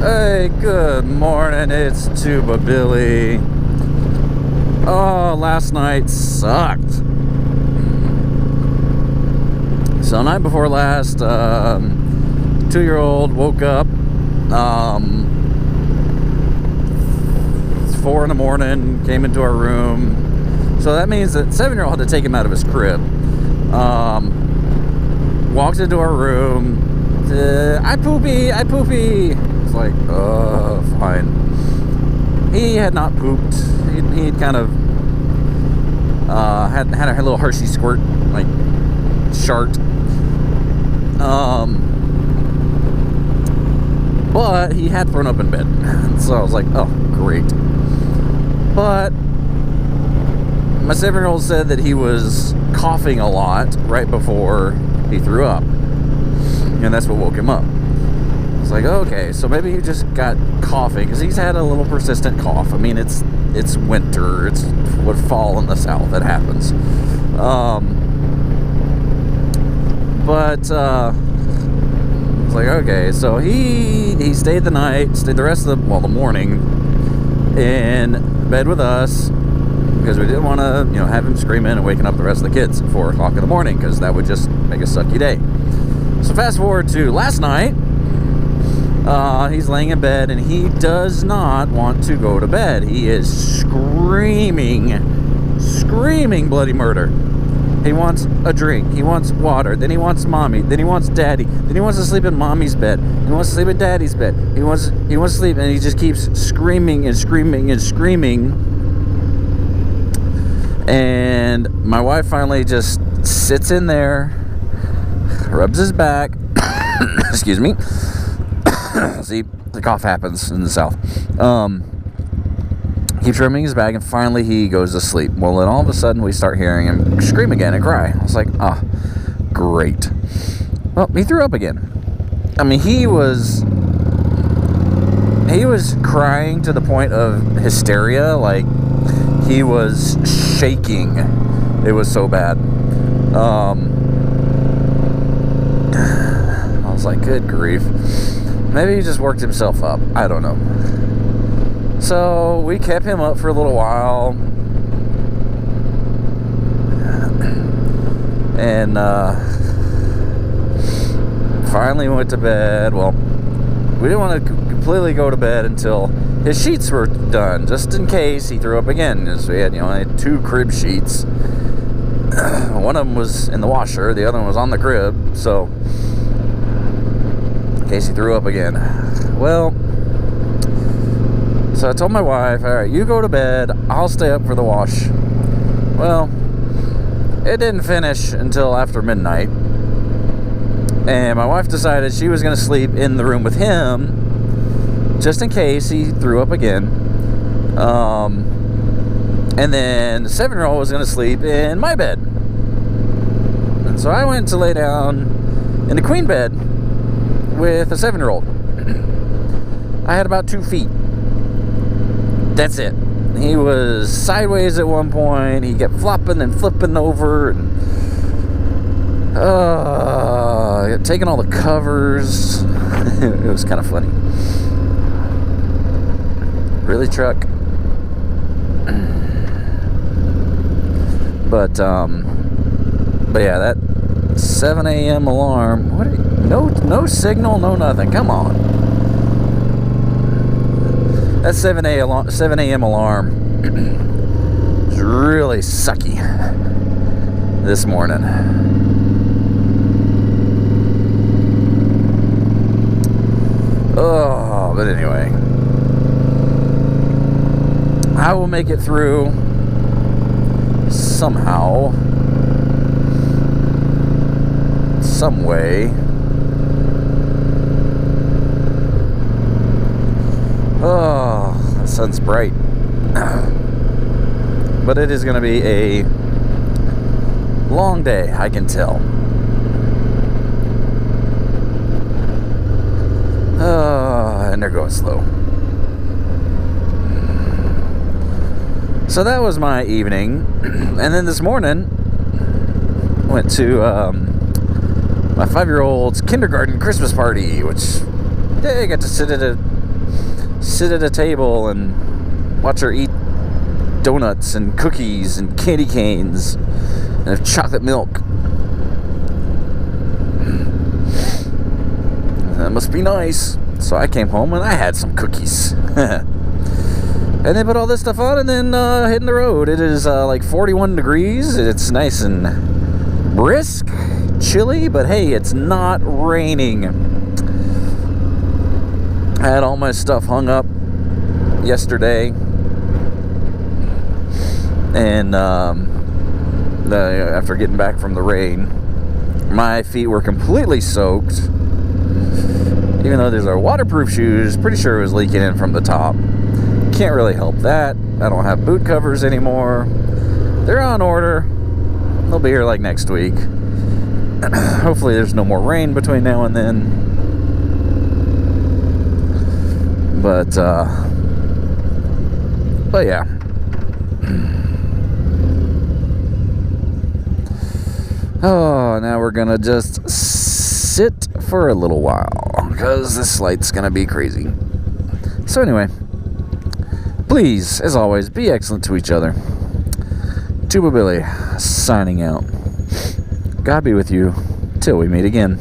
Hey, good morning, it's Tuba Billy. Oh, last night sucked. So, night before last, 2-year-old woke up. It's 4 in the morning, came into our room. So that means that 7-year-old had to take him out of his crib. Walks into our room. I poopy. It's like, fine. He had not pooped. He had kind of had a little Hershey squirt, like shart. But he had thrown up in bed, so I was like, oh, great. But my 7-year-old said that he was coughing a lot right before he threw up, and that's what woke him up. I was like, okay, so maybe he just got coughing, because he's had a little persistent cough. I mean, it's winter, it's what fall in the south, it happens. But it's like, okay, so he stayed the rest of the morning in bed with us, because we didn't want to, have him screaming and waking up the rest of the kids at 4 o'clock in the morning, because that would just make a sucky day. So fast forward to last night. He's laying in bed and he does not want to go to bed. He is screaming bloody murder. He wants a drink, he wants water, then he wants mommy, then he wants daddy, then he wants to sleep in mommy's bed, he wants to sleep in daddy's bed, he wants to sleep, and he just keeps screaming and screaming and screaming. And my wife finally just sits in there, rubs his back, excuse me. See, the cough happens in the south. Keeps rubbing his back, and finally he goes to sleep. Well, then all of a sudden we start hearing him scream again and cry. I was like, great. Well, he threw up again. I mean, he was crying to the point of hysteria. Like, he was shaking. It was so bad. I was like, good grief. Maybe he just worked himself up. I don't know. So we kept him up for a little while. And finally went to bed. Well, we didn't want to completely go to bed until his sheets were done, just in case he threw up again. So we had, I had 2 crib sheets. One of them was in the washer, the other one was on the crib. So in case he threw up again. Well, so I told my wife, all right, you go to bed, I'll stay up for the wash. Well, it didn't finish until after midnight. And my wife decided she was going to sleep in the room with him, just in case he threw up again. And then the 7-year-old was going to sleep in my bed. And so I went to lay down in the queen bed with a 7-year-old. I had about 2 feet. That's it. He was sideways at one point. He kept flopping and flipping over, and taking all the covers. It was kind of funny. Really, truck? But yeah, that 7 a.m. alarm. No signal, no nothing. Come on. That 7 a.m. alarm was really sucky this morning. Oh, but anyway, I will make it through somehow, some way. Oh, the sun's bright. But it is going to be a long day, I can tell. And they're going slow. So that was my evening. And then this morning, went to my 5-year-old's kindergarten Christmas party, which I got to sit at a sit at a table and watch her eat donuts and cookies and candy canes and have chocolate milk. That must be nice. So I came home and I had some cookies. And then put all this stuff on and then hitting the road. It is like 41 degrees. It's nice and brisk, chilly, but hey, it's not raining. I had all my stuff hung up yesterday. And after getting back from the rain, my feet were completely soaked. Even though these are waterproof shoes, pretty sure it was leaking in from the top. Can't really help that. I don't have boot covers anymore. They're on order. They'll be here like next week. Hopefully there's no more rain between now and then. But yeah. Oh, now we're gonna just sit for a little while because this light's gonna be crazy. So anyway, please, as always, be excellent to each other. Tuba Billy, signing out. God be with you till we meet again.